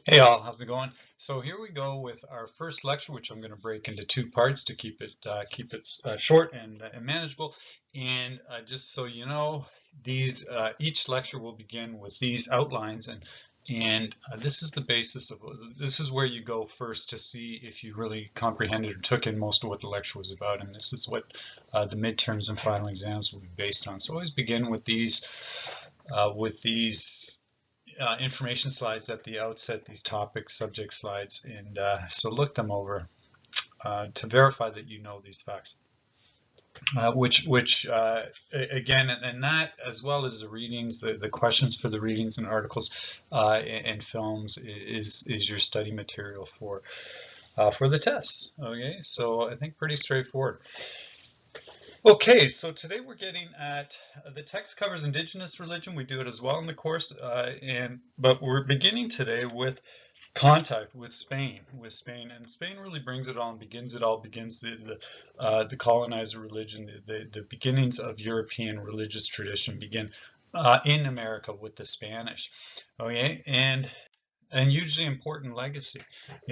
Hey all, how's it going? So here we go with our first lecture, which I'm going to break into two parts to keep it short and manageable. And just so you know, these each lecture will begin with these outlines, and this is the basis of this is where you go first to see if you really comprehended or took in most of what the lecture was about, and this is what the midterms and final exams will be based on. So always begin with these information slides at the outset, these topic subject slides, and so look them over to verify that you know these facts. Which again, and that as well as the readings, the questions for the readings and articles and films is your study material for the tests. Okay, so I think pretty straightforward. Okay, so today we're getting at the text covers indigenous religion. We do it as well in the course, but we're beginning today with contact with Spain, and Spain really brings it all and begins it all. Begins the colonizer religion, the beginnings of European religious tradition begin in America with the Spanish. Okay, and hugely important legacy.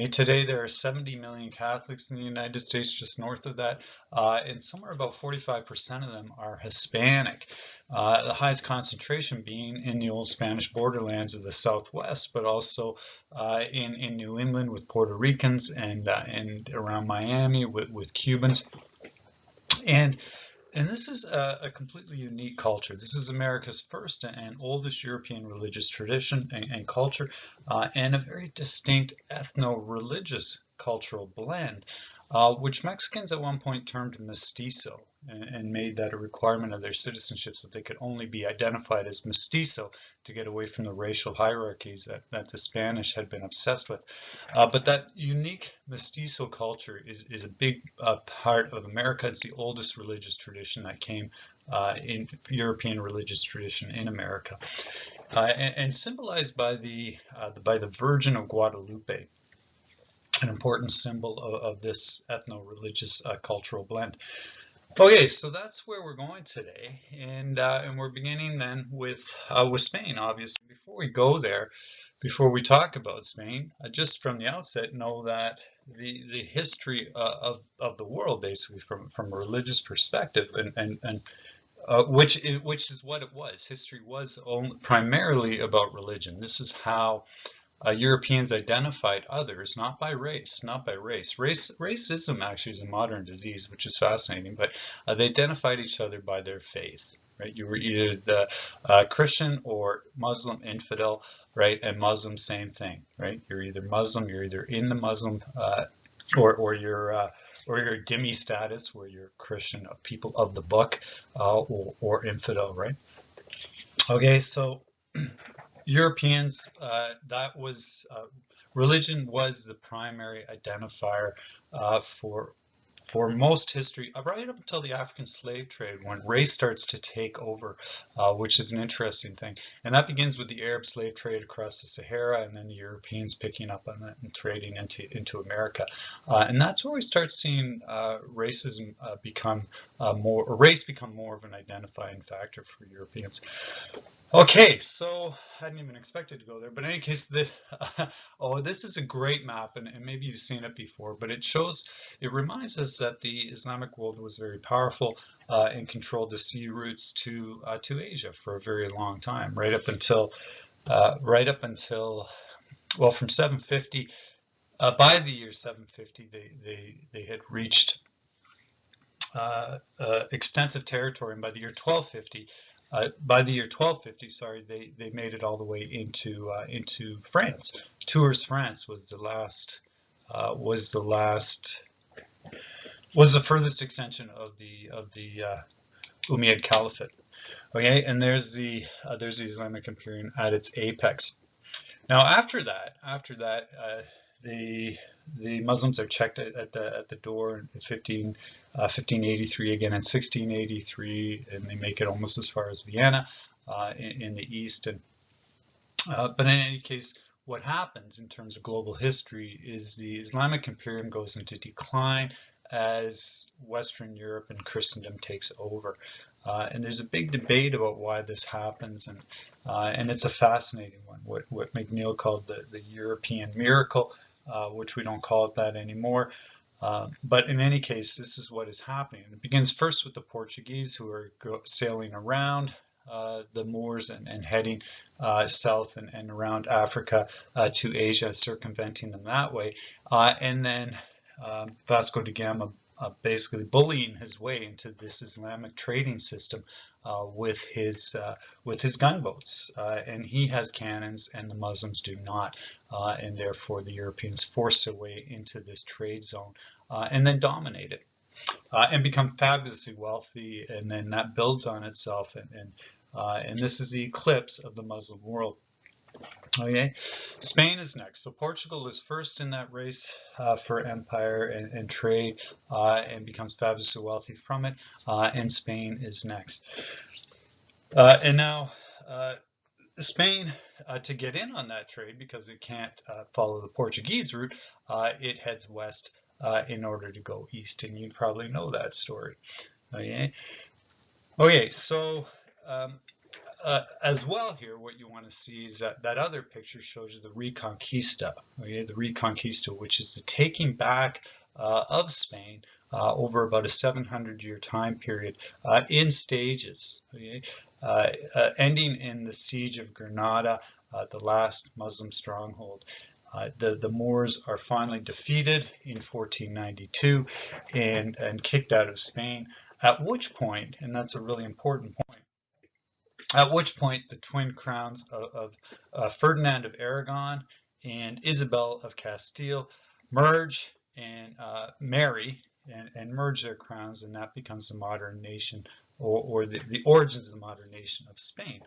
Today there are 70 million Catholics in the United States, just north of that, and somewhere about 45% of them are Hispanic. The highest concentration being in the old Spanish borderlands of the Southwest, but also in New England with Puerto Ricans and around Miami with Cubans. And and this is a completely unique culture. This is America's first and oldest European religious tradition and culture, and a very distinct ethno-religious cultural blend, which Mexicans at one point termed mestizo and made that a requirement of their citizenship, so they could only be identified as mestizo to get away from the racial hierarchies that the Spanish had been obsessed with. But that unique mestizo culture is a big part of America. It's the oldest religious tradition that came in European religious tradition in America, and symbolized by the Virgin of Guadalupe, an important symbol of this ethno-religious cultural blend. Okay, so that's where we're going today, and we're beginning then with Spain, obviously. Before we go there, before we talk about Spain, just from the outset, know that the history of the world, basically from a religious perspective, and which is what it was. History was primarily about religion. This is how Europeans identified others, not by race, not by race. Racism actually is a modern disease, which is fascinating, but they identified each other by their faith. Right? You were either the Christian or Muslim infidel, right? And Muslim, same thing, right? You're either Muslim, you're either in the Muslim, or you're dhimmi status, where you're Christian, people of the book, or infidel, right? Okay, so Europeans, that was religion was the primary identifier for most history, right up until the African slave trade, when race starts to take over, which is an interesting thing. And that begins with the Arab slave trade across the Sahara, and then the Europeans picking up on that and trading into America. And that's where we start seeing racism become or race become more of an identifying factor for Europeans. Okay, so I hadn't even expected to go there, but in any case, oh, this is a great map, and maybe you've seen it before, but it reminds us that the Islamic world was very powerful and controlled the sea routes to Asia for a very long time, right up until well, from 750. By the year 750, they had reached extensive territory, and by the year 1250, sorry, they made it all the way into France. Tours, France was the last was the furthest extension of the Umayyad Caliphate. Okay, and there's the Islamic Imperium at its apex. Now after that, the Muslims are checked at the door in 1583 again in 1683, and they make it almost as far as Vienna in the east. But in any case, what happens in terms of global history is the Islamic Imperium goes into decline as Western Europe and Christendom takes over. And there's a big debate about why this happens, and it's a fascinating one, what McNeill called the European miracle, which we don't call it that anymore. But in any case, this is what is happening. It begins first with the Portuguese, who are sailing around the Moors and heading south and around Africa to Asia, circumventing them that way. And then Vasco da Gama basically bullying his way into this Islamic trading system with his gunboats, and he has cannons, and the Muslims do not, and therefore the Europeans force their way into this trade zone and then dominate it and become fabulously wealthy, and then that builds on itself, and this is the eclipse of the Muslim world. Okay, Spain is next. So Portugal is first in that race for empire and trade and becomes fabulously wealthy from it, and Spain is next. And now Spain, to get in on that trade, because it can't follow the Portuguese route, it heads west in order to go east, and you probably know that story. Okay, so as well here, what you want to see is that other picture shows you the Reconquista, the Reconquista, which is the taking back of Spain over about a 700-year time period in stages, ending in the siege of Granada, the last Muslim stronghold. The Moors are finally defeated in 1492 and kicked out of Spain, at which point, and that's a really important point, at which point the twin crowns of Ferdinand of Aragon and Isabel of Castile merge and marry and merge their crowns, and that becomes the modern nation, or the origins of the modern nation of Spain,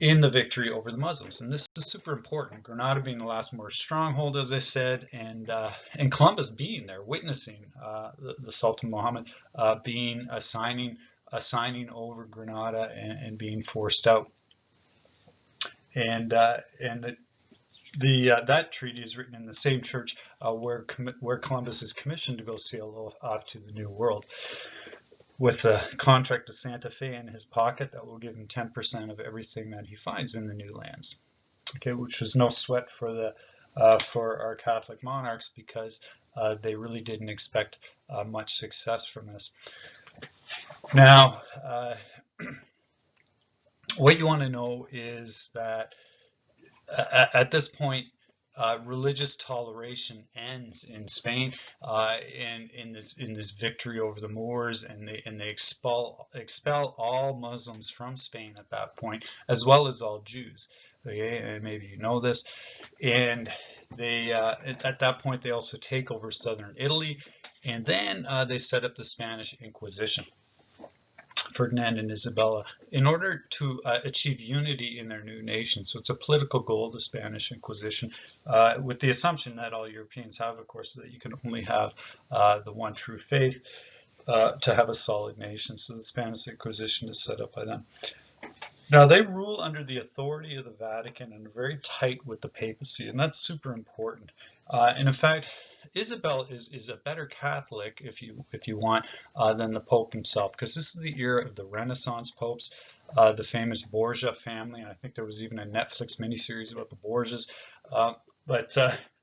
in the victory over the Muslims. And this is super important. Granada being the last Moorish stronghold, as I said, and Columbus being there, witnessing the Sultan Muhammad being assigning over Granada and being forced out. And that treaty is written in the same church where Columbus is commissioned to go sail off to the New World, with a contract to Santa Fe in his pocket that will give him 10% of everything that he finds in the new lands. Okay, which was no sweat for our Catholic monarchs, because they really didn't expect much success from this. Now, what you want to know is that at this point, religious toleration ends in Spain, and in this victory over the Moors, and they expel all Muslims from Spain at that point, as well as all Jews. Okay, and maybe you know this. And they at that point they also take over southern Italy, and then they set up the Spanish Inquisition. Ferdinand and Isabella, in order to achieve unity in their new nation. So it's a political goal, the Spanish Inquisition, with the assumption that all Europeans have, of course, that you can only have the one true faith to have a solid nation. So the Spanish Inquisition is set up by them. Now, they rule under the authority of the Vatican and are very tight with the papacy, and that's super important. And in fact, Isabel is a better Catholic, if you want, than the Pope himself, because this is the era of the Renaissance popes, the famous Borgia family, and I think there was even a Netflix miniseries about the Borgias. But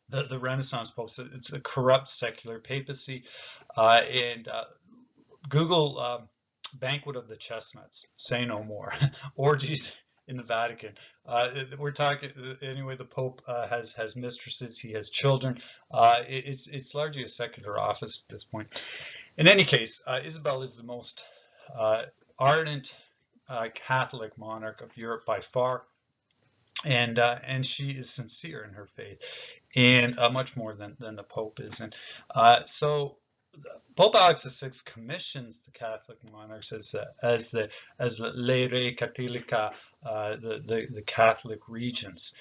the Renaissance popes, it's a corrupt secular papacy, and Google Banquet of the Chestnuts, say no more, orgies in the Vatican. We're talking anyway. The Pope has mistresses. He has children. It's largely a secular office at this point. In any case, Isabel is the most ardent Catholic monarch of Europe by far, and she is sincere in her faith, and much more than the Pope is. And so Pope Alex VI commissions the Catholic monarchs as the Lei Re Catholica, the Catholic regents.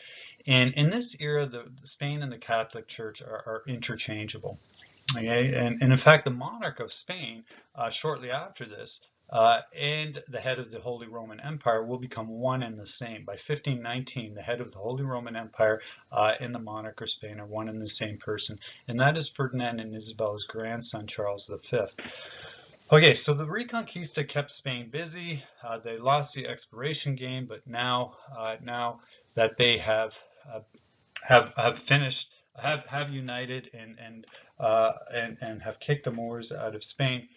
And in this era, the Spain and the Catholic Church are interchangeable. Okay, and in fact, the monarch of Spain, shortly after this, and the head of the Holy Roman Empire will become one and the same. By 1519, the head of the Holy Roman Empire and the monarch of Spain are one and the same person, and that is Ferdinand and Isabella's grandson, Charles V. Okay, so the Reconquista kept Spain busy. They lost the exploration game, but now that they have finished, have united and have kicked the Moors out of Spain,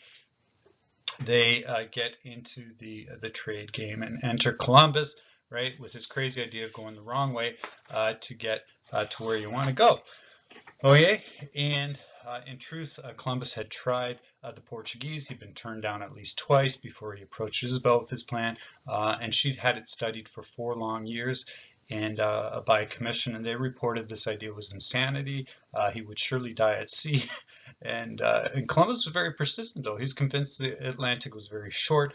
they get into the trade game and enter Columbus, right, with his crazy idea of going the wrong way to get to where you want to go. Okay, and in truth, Columbus had tried the Portuguese. He'd been turned down at least twice before he approached Isabel with his plan, and she'd had it studied for 4 long years and by a commission, and they reported this idea was insanity. He would surely die at sea. And Columbus was very persistent, though. He's convinced the Atlantic was very short,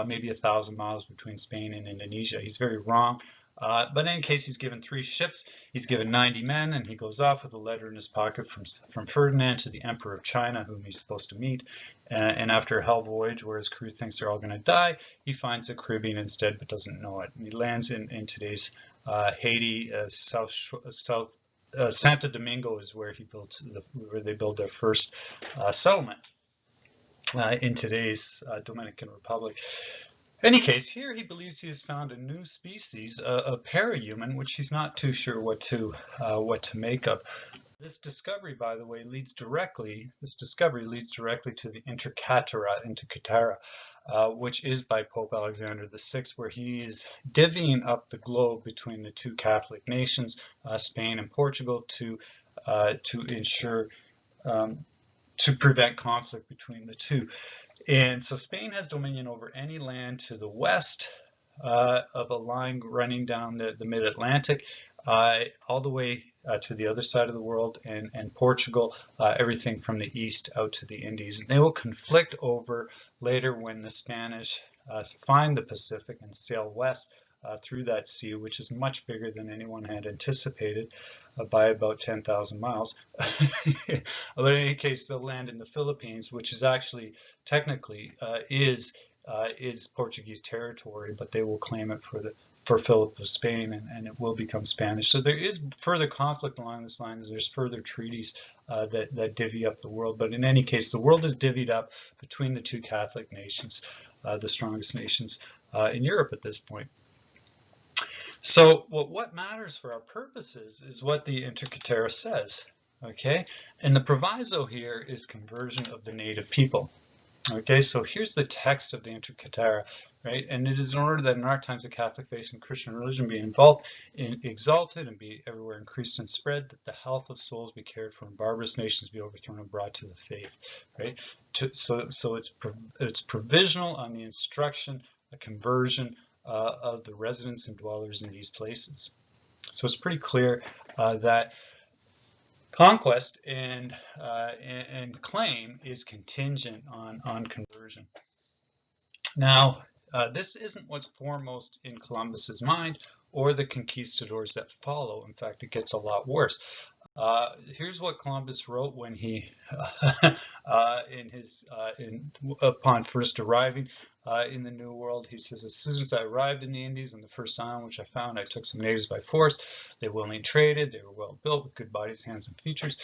maybe 1,000 miles between Spain and Indonesia. He's very wrong. But in any case, he's given 3 ships, he's given 90 men, and he goes off with a letter in his pocket from Ferdinand to the Emperor of China, whom he's supposed to meet. And after a hell voyage where his crew thinks they're all going to die, he finds the Caribbean instead, but doesn't know it. And he lands in today's Haiti, Santo Domingo is where where they build their first settlement in today's Dominican Republic. In any case, here he believes he has found a new species, a parahuman, which he's not too sure what to make of. This discovery, by the way, leads directly to the Intercatera, which is by Pope Alexander VI, where he is divvying up the globe between the 2 Catholic nations, Spain and Portugal, to ensure to prevent conflict between the 2. And so Spain has dominion over any land to the west of a line running down the mid-Atlantic, all the way to the other side of the world, and Portugal, everything from the east out to the Indies. And they will conflict over later when the Spanish find the Pacific and sail west through that sea, which is much bigger than anyone had anticipated by about 10,000 miles. But in any case, they'll land in the Philippines, which is actually technically is Portuguese territory, but they will claim it for Philip of Spain, and it will become Spanish. So there is further conflict along this line as there's further treaties that divvy up the world. But in any case, the world is divvied up between the 2 Catholic nations, the strongest nations in Europe at this point. So what matters for our purposes is what the Intercatera says, okay? And the proviso here is conversion of the native people. Okay, so here's the text of the Intercatera, right? And it is in order that in our times the Catholic faith and Christian religion be exalted and be everywhere increased and spread, that the health of souls be cared for, and barbarous nations be overthrown and brought to the faith, right? So it's provisional on the instruction, the conversion of the residents and dwellers in these places. So it's pretty clear that conquest and claim is contingent on conversion. Now, this isn't what's foremost in Columbus's mind or the conquistadors that follow. In fact, it gets a lot worse. Here's what Columbus wrote when he, upon first arriving in the New World. He says, as soon as I arrived in the Indies, on the first island which I found, I took some natives by force. They willingly traded. They were well built with good bodies, hands, and features.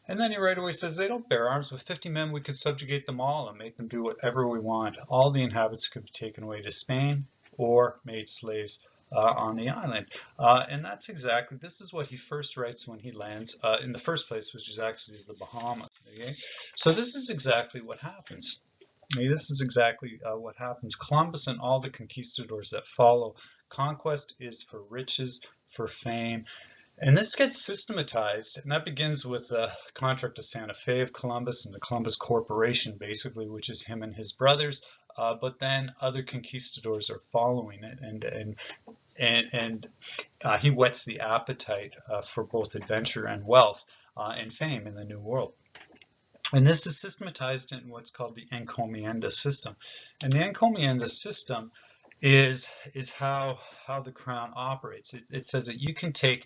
And then he right away says, they don't bear arms. With 50 men, we could subjugate them all and make them do whatever we want. All the inhabitants could be taken away to Spain or made slaves on the island. And that's exactly, this is what he first writes when he lands in the first place, which is actually the Bahamas. Okay? So this is exactly what happens. Okay, this is exactly what happens. Columbus and all the conquistadors that follow, conquest is for riches, for fame. And this gets systematized, and that begins with the contract of Santa Fe of Columbus and the Columbus Corporation, basically, which is him and his brothers. But then other conquistadors are following it, and he whets the appetite for both adventure and wealth and fame in the New World. And this is systematized in what's called the encomienda system. And the encomienda system is how the crown operates. It says that you can take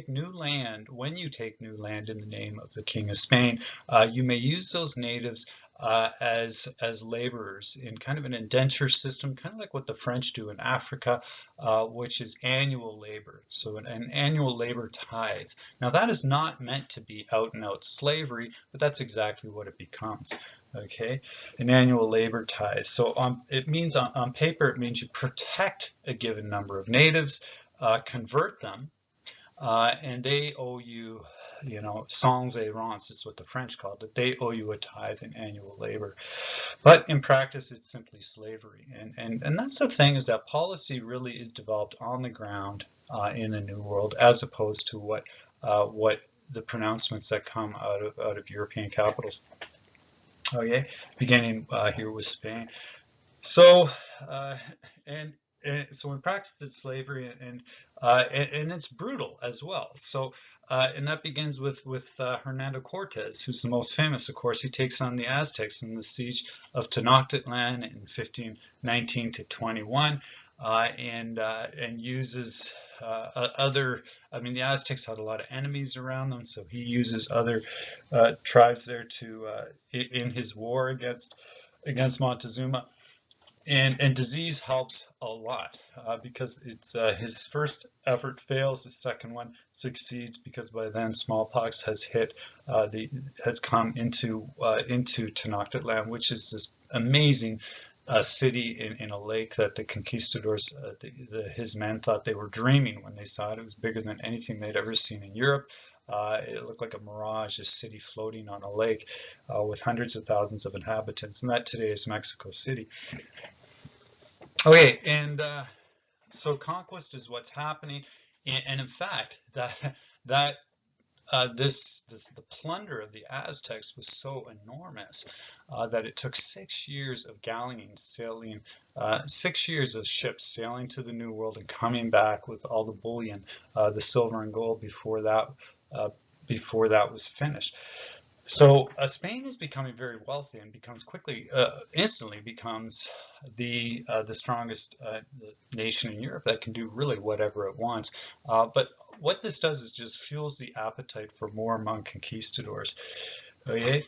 new land. When you take new land in the name of the King of Spain, you may use those natives as laborers in kind of an indenture system, kind of like what the French do in Africa, which is annual labor. So an annual labor tithe. Now that is not meant to be out and out slavery, but that's exactly what it becomes. Okay, an annual labor tithe. So it means on paper, it means you protect a given number of natives, convert them, and they owe you, sans errance is what the French called it. They owe you a tithe in annual labor. But in practice, it's simply slavery. And that's the thing, is that policy really is developed on the ground in the New World, as opposed to what the pronouncements that come out of European capitals. Okay, beginning here with Spain. So so in practice, it's slavery, and it's brutal as well. So and that begins with Hernando Cortez, who's the most famous, of course. He takes on the Aztecs in the siege of Tenochtitlan in 1519 to 21, and uses other. I mean, the Aztecs had a lot of enemies around them, so he uses other tribes there to in his war against Montezuma. And disease helps a lot because it's his first effort fails, his second one succeeds, because by then smallpox has has come into Tenochtitlan, which is this amazing city in a lake that the conquistadors, his men, thought they were dreaming when they saw it. It was bigger than anything they'd ever seen in Europe. It looked like a mirage, a city floating on a lake with hundreds of thousands of inhabitants, and that today is Mexico City. Okay, and so conquest is what's happening, and in fact, the plunder of the Aztecs was so enormous that it took 6 years of galleons sailing, 6 years of ships sailing to the New World and coming back with all the bullion, the silver and gold, before that was finished. So Spain is becoming very wealthy and becomes instantly becomes the strongest nation in Europe that can do really whatever it wants. But what this does is just fuels the appetite for more among conquistadors. Okay,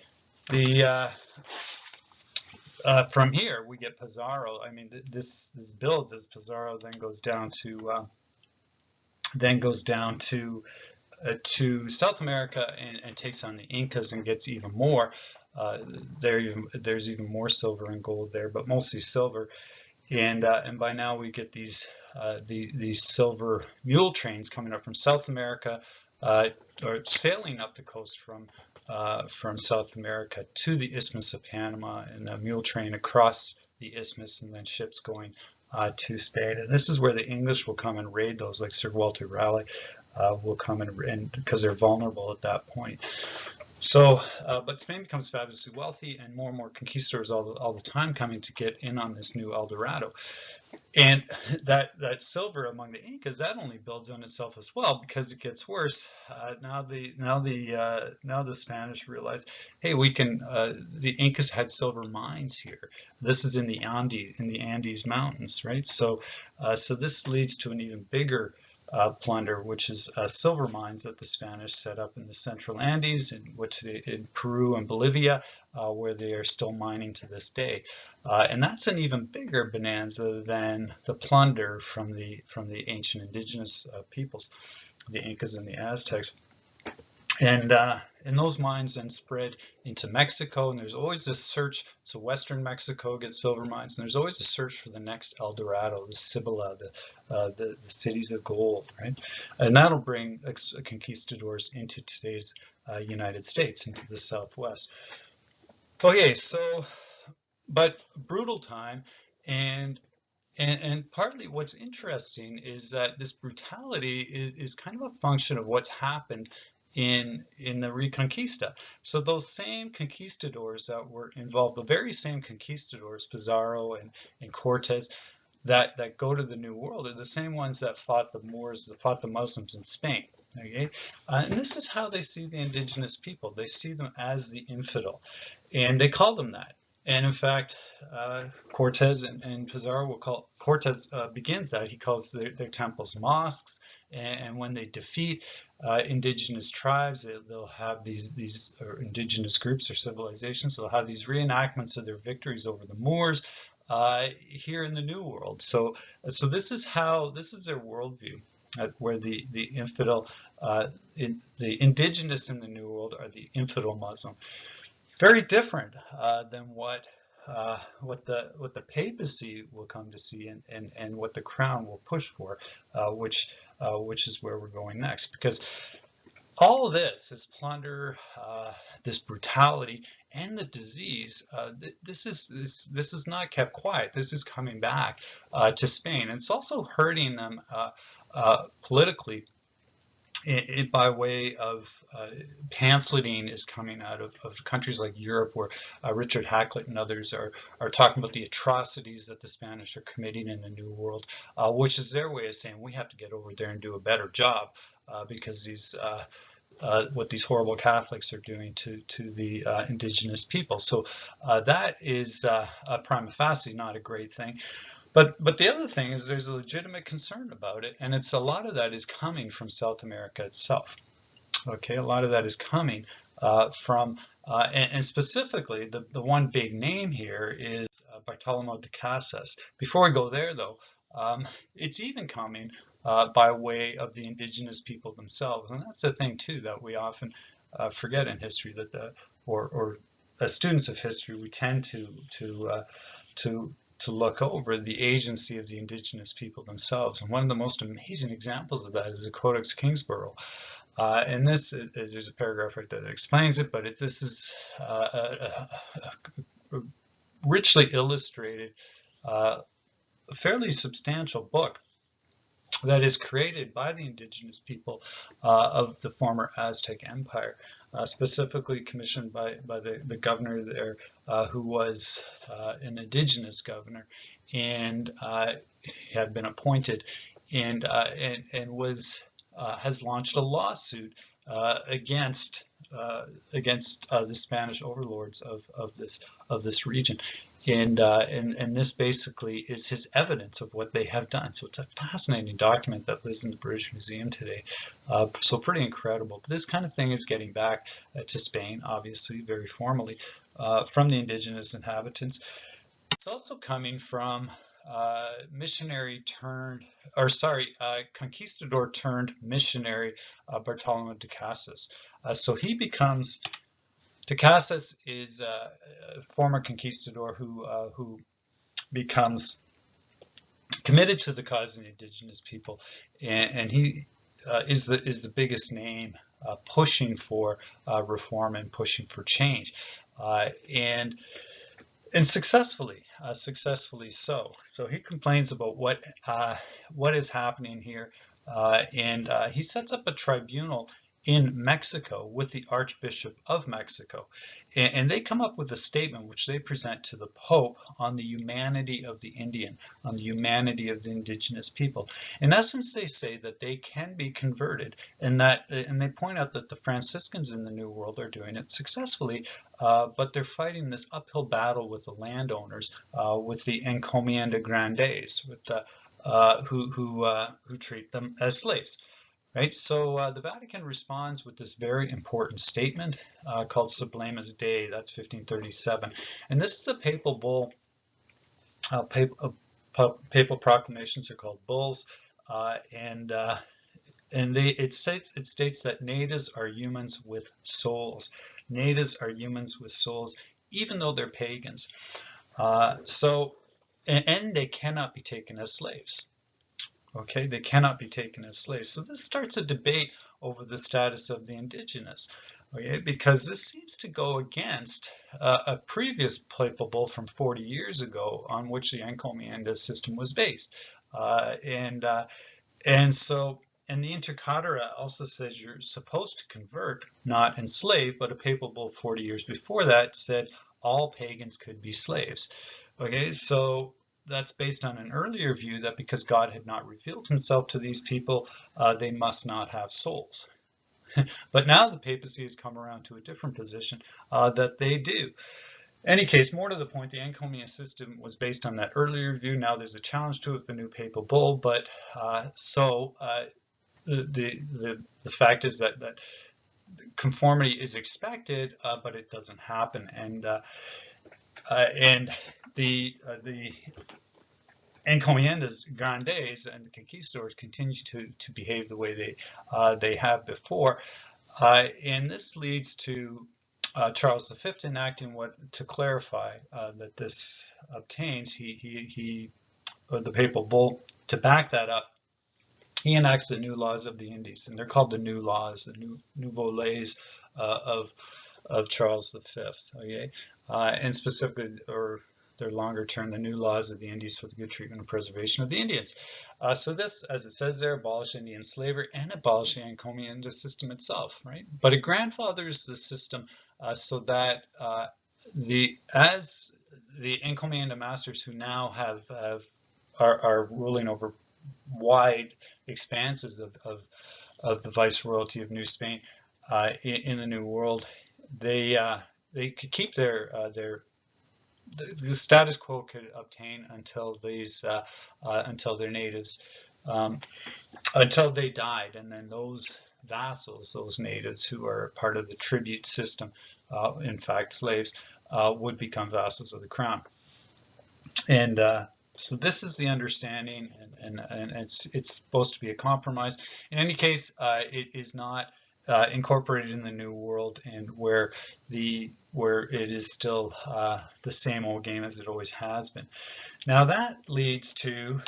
from here we get Pizarro. I mean, this builds as Pizarro then goes down to South America and takes on the Incas and gets even more. There's even more silver and gold there, but mostly silver. And by now we get these silver mule trains coming up from South America, or sailing up the coast from South America to the Isthmus of Panama, and a mule train across the isthmus, and then ships going to Spain. And this is where the English will come and raid those, like Sir Walter Raleigh will come and because they're vulnerable at that point. So, but Spain becomes fabulously wealthy, and more conquistadors all the time coming to get in on this new El Dorado. And that silver among the Incas, that only builds on itself as well, because it gets worse. Now the Spanish realize, hey, we can. The Incas had silver mines here. This is in the Andes Mountains, right? So this leads to an even bigger plunder, which is silver mines that the Spanish set up in the Central Andes, in Peru and Bolivia, where they are still mining to this day. And that's an even bigger bonanza than the plunder from the ancient indigenous peoples, the Incas and the Aztecs. And those mines then spread into Mexico, and there's always this search. So Western Mexico gets silver mines, and there's always a search for the next El Dorado, the Cibola, the cities of gold, right? And that'll bring conquistadors into today's United States, into the Southwest. Okay, so, but brutal time, and partly what's interesting is that this brutality is kind of a function of what's happened in the Reconquista. So those same conquistadors that were involved, the very same conquistadors, Pizarro and Cortez, that go to the New World, are the same ones that fought the Moors, that fought the Muslims in Spain. Okay, and this is how they see the indigenous people. They see them as the infidel, and they call them that. And in fact, Cortez and Pizarro will call, Cortez begins that. He calls their temples mosques. And when they defeat indigenous tribes, they'll have these or indigenous groups or civilizations. They'll have these reenactments of their victories over the Moors here in the New World. So this is their worldview. Where the infidel, the indigenous in the New World are the infidel Muslim. Very different than what the papacy will come to see, and what the crown will push for, which is where we're going next. Because all of this plunder, this brutality, and the disease. This is not kept quiet. This is coming back to Spain, and it's also hurting them politically. By way of pamphleting is coming out of countries like Europe, where Richard Hakluyt and others are talking about the atrocities that the Spanish are committing in the New World, which is their way of saying we have to get over there and do a better job because what these horrible Catholics are doing to the indigenous people. So that is prima facie not a great thing. But the other thing is there's a legitimate concern about it, and a lot of that is coming from South America itself. Okay, a lot of that is coming from, and specifically the one big name here is Bartolomé de Casas. Before we go there, though, it's even coming by way of the indigenous people themselves, and that's the thing too that we often forget in history, that or as students of history we tend to look over the agency of the indigenous people themselves. And one of the most amazing examples of that is the Codex Kingsborough. And there's a paragraph right there that explains it, but this is a richly illustrated, fairly substantial book that is created by the indigenous people of the former Aztec Empire, specifically commissioned by the governor there, who was an indigenous governor, and had been appointed, and was has launched a lawsuit against the Spanish overlords of this region. And this basically is his evidence of what they have done. So it's a fascinating document that lives in the British Museum today. So pretty incredible. But this kind of thing is getting back to Spain, obviously, very formally, from the indigenous inhabitants. It's also coming from conquistador turned missionary Bartolomé de Casas. So he becomes. De Casas is a former conquistador who becomes committed to the cause of the indigenous people, and he is the biggest name pushing for reform and pushing for change, and successfully so. So he complains about what is happening here, and he sets up a tribunal in Mexico with the Archbishop of Mexico, and they come up with a statement which they present to the Pope on the humanity of the Indian, on the humanity of the indigenous people. In essence, they say that they can be converted, and they point out that the Franciscans in the New World are doing it successfully, but they're fighting this uphill battle with the landowners, with the encomienda grandes, with the who treat them as slaves. Right, so the Vatican responds with this very important statement called Sublimes Dei. That's 1537, and this is a papal bull. Papal proclamations are called bulls, and it states that natives are humans with souls. Natives are humans with souls, even though they're pagans. And they cannot be taken as slaves. Okay, they cannot be taken as slaves. So this starts a debate over the status of the indigenous, okay, because this seems to go against a previous papal bull from 40 years ago on which the encomienda system was based. And the Inter Caetera also says you're supposed to convert, not enslave, but a papal bull 40 years before that said all pagans could be slaves. Okay, so that's based on an earlier view that because God had not revealed himself to these people, they must not have souls. But now the papacy has come around to a different position, that they do. Any case, more to the point, the encomium system was based on that earlier view. Now there's a challenge to it with the new papal bull, but the fact is that conformity is expected, but it doesn't happen, and the encomiendas grandes and the conquistadors continue to behave the way they have before, and this leads to Charles V enacting to clarify that this obtains. The papal bull, to back that up, he enacts the new laws of the Indies, and they're called the new laws, the nouveaux lays of Charles V. Okay, and specifically, or their longer term, the new laws of the Indies for the good treatment and preservation of the Indians. So this, as it says there, abolished Indian slavery and abolished the encomienda system itself, right? But it grandfathers the system so that as the encomienda masters who now are ruling over wide expanses of the viceroyalty of New Spain in the New World, they could keep the status quo could obtain until until their natives until they died, and then those vassals, those natives who are part of the tribute system, in fact slaves, would become vassals of the crown. And so this is the understanding, and it's supposed to be a compromise. In any case, it is not incorporated in the New World, and where it is still the same old game as it always has been. Now that leads to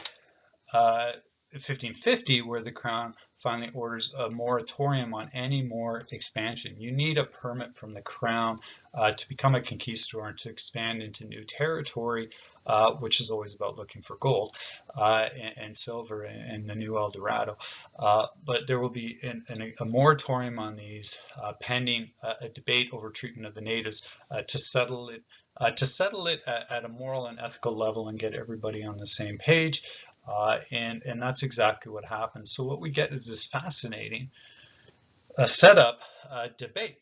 1550, where the crown finally orders a moratorium on any more expansion. You need a permit from the crown to become a conquistador and to expand into new territory, which is always about looking for gold and silver and the new El Dorado. But there will be a moratorium on these pending a debate over treatment of the natives to settle it at a moral and ethical level and get everybody on the same page. And that's exactly what happens. So what we get is this fascinating setup debate,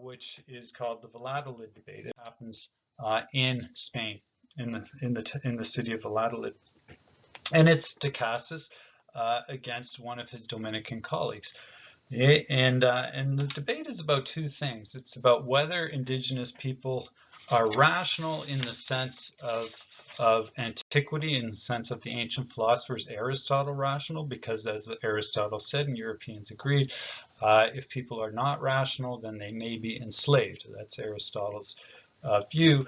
which is called the Valladolid debate. It happens in Spain, in the city of Valladolid, and it's de Casas against one of his Dominican colleagues. And the debate is about two things. It's about whether indigenous people are rational in the sense of antiquity, in the sense of the ancient philosophers, Aristotle rational, because as Aristotle said and Europeans agreed, if people are not rational, then they may be enslaved. That's Aristotle's view.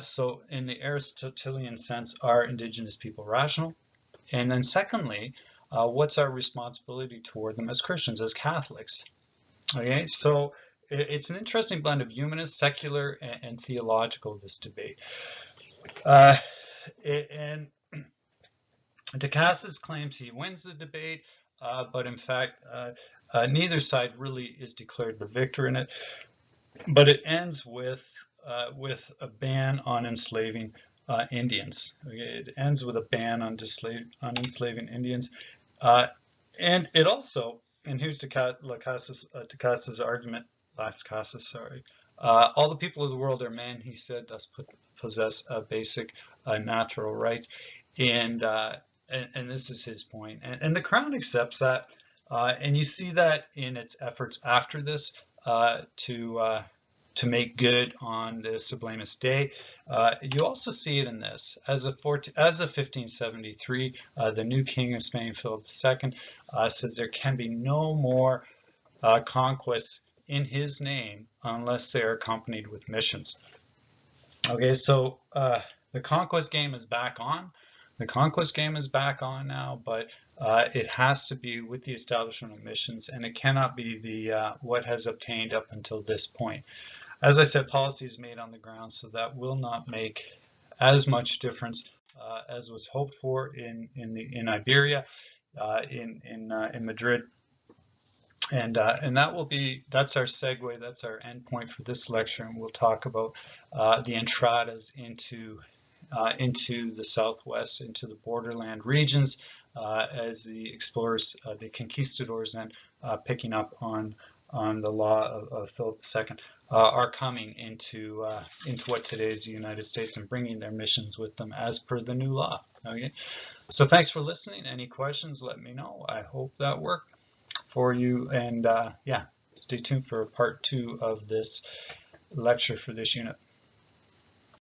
So in the Aristotelian sense, are indigenous people rational? And then secondly, what's our responsibility toward them as Christians, as Catholics? Okay, so it's an interesting blend of humanist, secular, and theological, this debate. And de Casas claims he wins the debate, but in fact, neither side really is declared the victor in it. But it ends with a ban on enslaving Indians. Okay? It ends with a ban on enslaving Indians, and it also, and here's de Casas' argument. Las Casas, sorry. All the people of the world are men, he said, thus possess basic natural rights, and this is his point. And the crown accepts that, and you see that in its efforts after this to make good on the Sublemus Day. You also see it in this. As of 1573, the new king of Spain, Philip II, says there can be no more conquests in his name unless they are accompanied with missions. Okay, so the conquest game is back on. The conquest game is back on now, but it has to be with the establishment of missions, and it cannot be the what has obtained up until this point. As I said, policy is made on the ground, so that will not make as much difference as was hoped for in Iberia, in Madrid. And that's our segue, that's our end point for this lecture, and we'll talk about the entradas into the southwest, into the borderland regions, as the explorers, the conquistadors, then picking up on on the law of Philip II are coming into what today is the United States and bringing their missions with them as per the new law. Okay, so thanks for listening. Any questions, let me know. I hope that worked for you, and yeah, stay tuned for part 2 of this lecture for this unit.